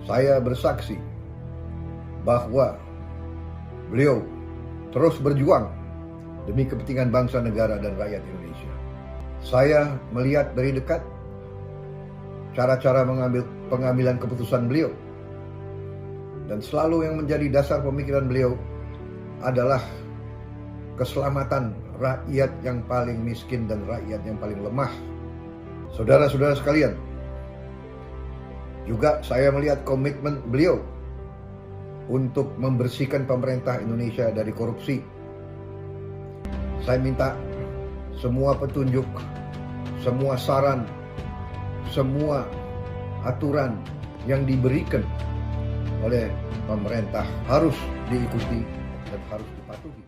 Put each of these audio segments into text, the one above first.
Saya bersaksi bahwa beliau terus berjuang demi kepentingan bangsa, negara, dan rakyat Indonesia. Saya melihat dari dekat cara-cara pengambilan keputusan beliau, dan selalu yang menjadi dasar pemikiran beliau adalah keselamatan rakyat yang paling miskin dan rakyat yang paling lemah. Saudara-saudara sekalian, juga saya melihat komitmen beliau untuk membersihkan pemerintah Indonesia dari korupsi. Saya minta semua petunjuk, semua saran, semua aturan yang diberikan oleh pemerintah harus diikuti dan harus dipatuhi.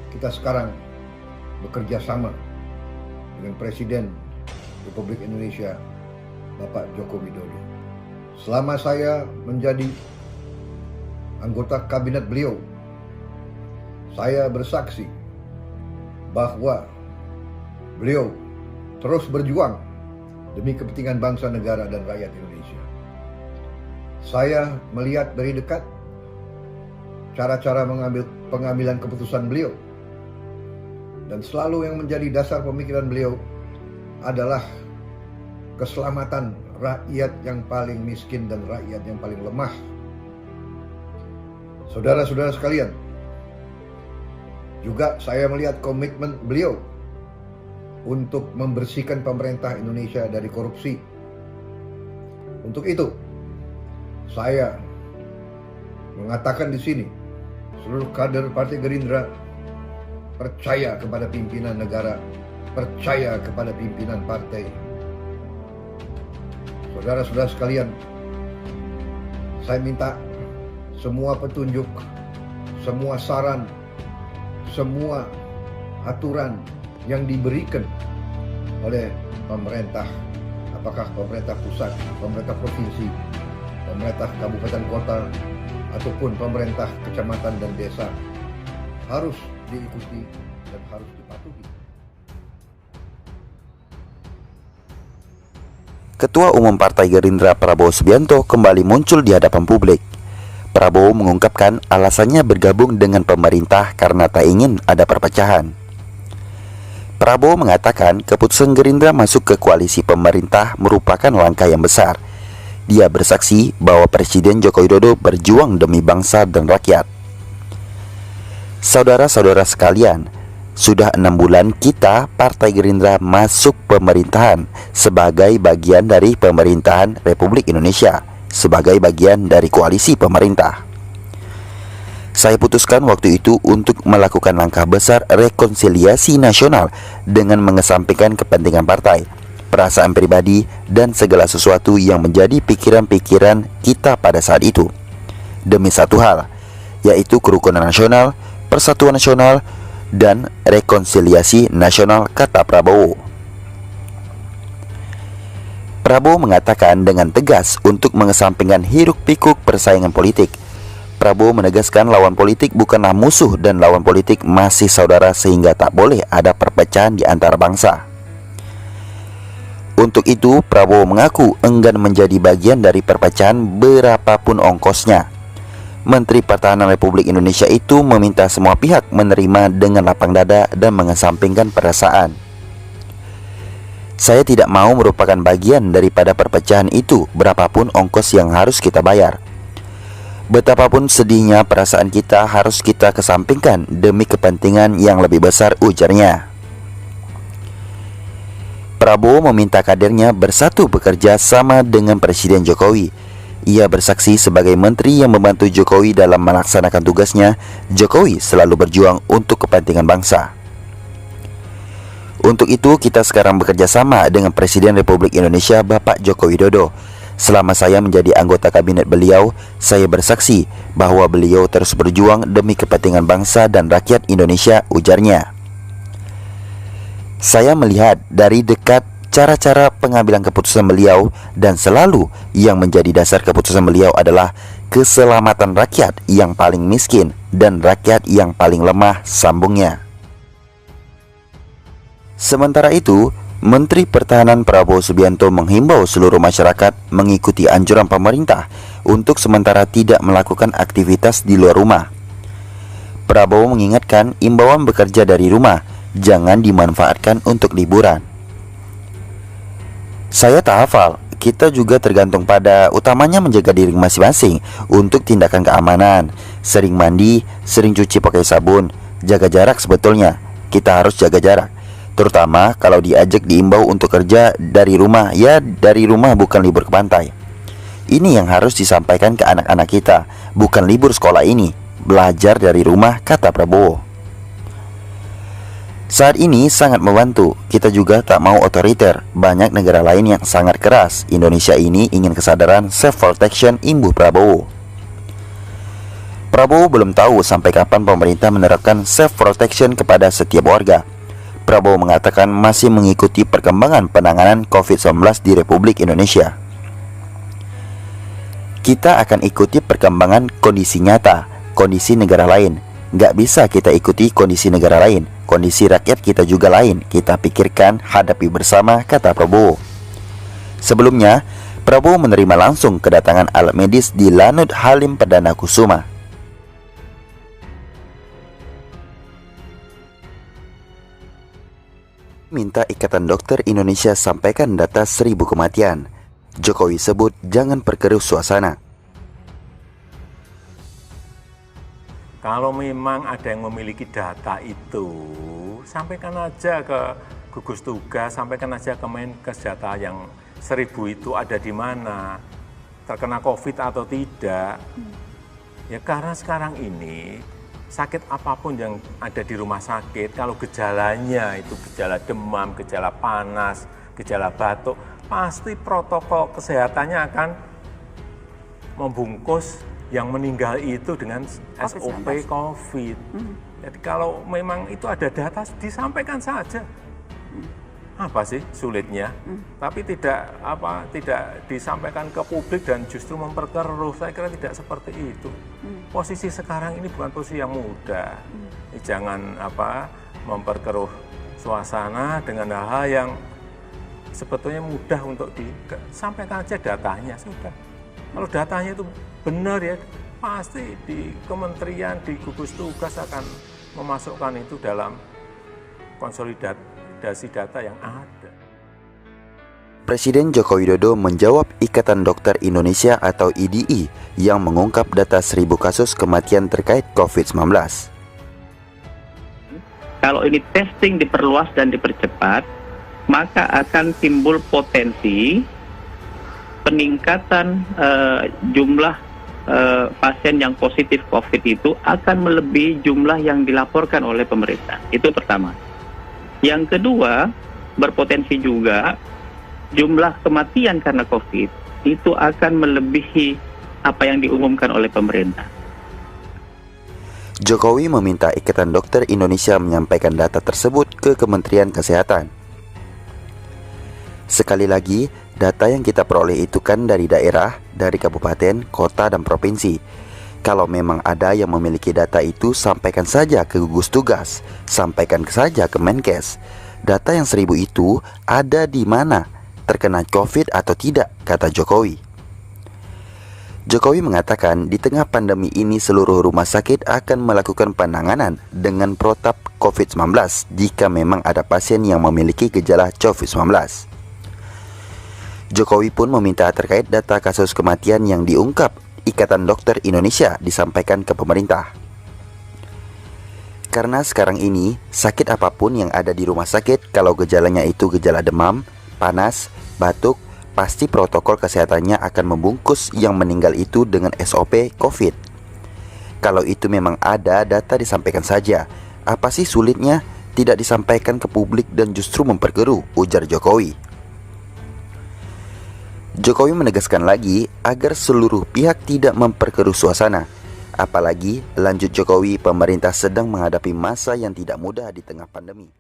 Kita sekarang bekerja sama dengan Presiden Republik Indonesia, Bapak Joko Widodo. Selama saya menjadi anggota kabinet beliau, saya bersaksi bahwa beliau terus berjuang demi kepentingan bangsa, negara, dan rakyat Indonesia. Saya melihat dari dekat cara-cara pengambilan keputusan beliau, dan selalu yang menjadi dasar pemikiran beliau adalah keselamatan rakyat yang paling miskin dan rakyat yang paling lemah. Saudara-saudara sekalian, juga saya melihat komitmen beliau untuk membersihkan pemerintah Indonesia dari korupsi. Untuk itu, saya mengatakan di sini, seluruh kader Partai Gerindra percaya kepada pimpinan negara, percaya kepada pimpinan partai. Saudara-saudara sekalian, saya minta semua petunjuk, semua saran, semua aturan yang diberikan oleh pemerintah, apakah pemerintah pusat, pemerintah provinsi, pemerintah kabupaten kota, ataupun pemerintah kecamatan dan desa, harus diikuti dan harus dipatuhi. Ketua Umum Partai Gerindra Prabowo Subianto kembali muncul di hadapan publik. Prabowo mengungkapkan alasannya bergabung dengan pemerintah karena tak ingin ada perpecahan. Prabowo mengatakan keputusan Gerindra masuk ke koalisi pemerintah merupakan langkah yang besar. Dia bersaksi bahwa Presiden Joko Widodo berjuang demi bangsa dan rakyat. Saudara-saudara sekalian, sudah 6 bulan kita Partai Gerindra masuk pemerintahan sebagai bagian dari pemerintahan Republik Indonesia, sebagai bagian dari koalisi pemerintah. Saya putuskan waktu itu untuk melakukan langkah besar rekonsiliasi nasional dengan mengesampingkan kepentingan partai, perasaan pribadi, dan segala sesuatu yang menjadi pikiran-pikiran kita pada saat itu, demi satu hal, yaitu kerukunan nasional, persatuan nasional, dan rekonsiliasi nasional, kata Prabowo. Prabowo mengatakan dengan tegas untuk mengesampingkan hiruk-pikuk persaingan politik. Prabowo menegaskan lawan politik bukanlah musuh dan lawan politik masih saudara, sehingga tak boleh ada perpecahan di antara bangsa. Untuk itu, Prabowo mengaku enggan menjadi bagian dari perpecahan berapapun ongkosnya. Menteri Pertahanan Republik Indonesia itu meminta semua pihak menerima dengan lapang dada dan mengesampingkan perasaan. Saya tidak mau merupakan bagian daripada perpecahan itu, berapapun ongkos yang harus kita bayar. Betapapun sedihnya perasaan kita harus kita kesampingkan demi kepentingan yang lebih besar, ujarnya. Prabowo meminta kadernya bersatu bekerja sama dengan Presiden Jokowi. Ia bersaksi sebagai menteri yang membantu Jokowi dalam melaksanakan tugasnya, Jokowi selalu berjuang untuk kepentingan bangsa. Untuk itu kita sekarang bekerja sama dengan Presiden Republik Indonesia, Bapak Joko Widodo. Selama saya menjadi anggota kabinet beliau, saya bersaksi bahwa beliau terus berjuang demi kepentingan bangsa dan rakyat Indonesia, ujarnya. Saya melihat dari dekat cara-cara pengambilan keputusan beliau, dan selalu yang menjadi dasar keputusan beliau adalah keselamatan rakyat yang paling miskin dan rakyat yang paling lemah, sambungnya. Sementara itu, Menteri Pertahanan Prabowo Subianto menghimbau seluruh masyarakat mengikuti anjuran pemerintah untuk sementara tidak melakukan aktivitas di luar rumah. Prabowo mengingatkan imbauan bekerja dari rumah jangan dimanfaatkan untuk liburan. Saya tak hafal, kita juga tergantung pada utamanya menjaga diri masing-masing untuk tindakan keamanan. Sering mandi, sering cuci pakai sabun, jaga jarak sebetulnya. Kita harus jaga jarak. Terutama kalau diimbau untuk kerja dari rumah. Ya dari rumah, bukan libur ke pantai. Ini yang harus disampaikan ke anak-anak kita, bukan libur sekolah ini. Belajar dari rumah, kata Prabowo. Saat ini sangat membantu. Kita juga tak mau otoriter. Banyak negara lain yang sangat keras. Indonesia ini ingin kesadaran self-protection, imbuh Prabowo. Prabowo belum tahu sampai kapan pemerintah menerapkan self-protection kepada setiap warga. Prabowo mengatakan masih mengikuti perkembangan penanganan COVID-19 di Republik Indonesia. Kita akan ikuti perkembangan kondisi nyata, kondisi negara lain. Nggak bisa kita ikuti kondisi negara lain. Kondisi rakyat kita juga lain. Kita pikirkan, hadapi bersama, kata Prabowo. Sebelumnya, Prabowo menerima langsung kedatangan alat medis di Lanut Halim Perdana Kusuma. Minta Ikatan Dokter Indonesia sampaikan data 1000 kematian. Jokowi sebut jangan perkeruh suasana. Kalau memang ada yang memiliki data itu, sampaikan aja ke gugus tugas, sampaikan aja ke Menkes data yang 1000 itu ada di mana, terkena COVID atau tidak. Ya karena sekarang ini sakit apapun yang ada di rumah sakit, kalau gejalanya itu gejala demam, gejala panas, gejala batuk, pasti protokol kesehatannya akan membungkus yang meninggal itu dengan SOP COVID. Jadi kalau memang itu ada data, disampaikan saja. Apa sih sulitnya? Tapi tidak disampaikan ke publik dan justru memperkeruh. Saya kira tidak seperti itu. Posisi sekarang ini bukan posisi yang mudah. Jangan memperkeruh suasana dengan hal-hal yang sebetulnya mudah untuk disampaikan aja datanya sudah. Kalau datanya itu benar ya, pasti di kementerian, di gugus tugas akan memasukkan itu dalam konsolidasi data yang ada. Presiden Joko Widodo menjawab Ikatan Dokter Indonesia atau IDI yang mengungkap data 1000 kasus kematian terkait COVID-19. Kalau ini testing diperluas dan dipercepat, maka akan timbul potensi peningkatan jumlah pasien yang positif COVID itu akan melebihi jumlah yang dilaporkan oleh pemerintah. Itu pertama. Yang kedua, berpotensi juga jumlah kematian karena COVID itu akan melebihi apa yang diumumkan oleh pemerintah. Jokowi meminta Ikatan Dokter Indonesia menyampaikan data tersebut ke Kementerian Kesehatan. Sekali lagi, data yang kita peroleh itu kan dari daerah, dari kabupaten, kota, dan provinsi. Kalau memang ada yang memiliki data itu, sampaikan saja ke gugus tugas, sampaikan saja ke Menkes. Data yang 1000 itu ada di mana, terkena COVID atau tidak, kata Jokowi. Jokowi mengatakan di tengah pandemi ini seluruh rumah sakit akan melakukan penanganan dengan protap COVID-19 jika memang ada pasien yang memiliki gejala COVID-19. Jokowi pun meminta terkait data kasus kematian yang diungkap Ikatan Dokter Indonesia disampaikan ke pemerintah. Karena sekarang ini, sakit apapun yang ada di rumah sakit, kalau gejalanya itu gejala demam, panas, batuk, pasti protokol kesehatannya akan membungkus yang meninggal itu dengan SOP COVID. Kalau itu memang ada, data disampaikan saja. Apa sih sulitnya? Tidak disampaikan ke publik dan justru memperkeruh, ujar Jokowi. Jokowi menegaskan lagi agar seluruh pihak tidak memperkeruh suasana. Apalagi, lanjut Jokowi, pemerintah sedang menghadapi masa yang tidak mudah di tengah pandemi.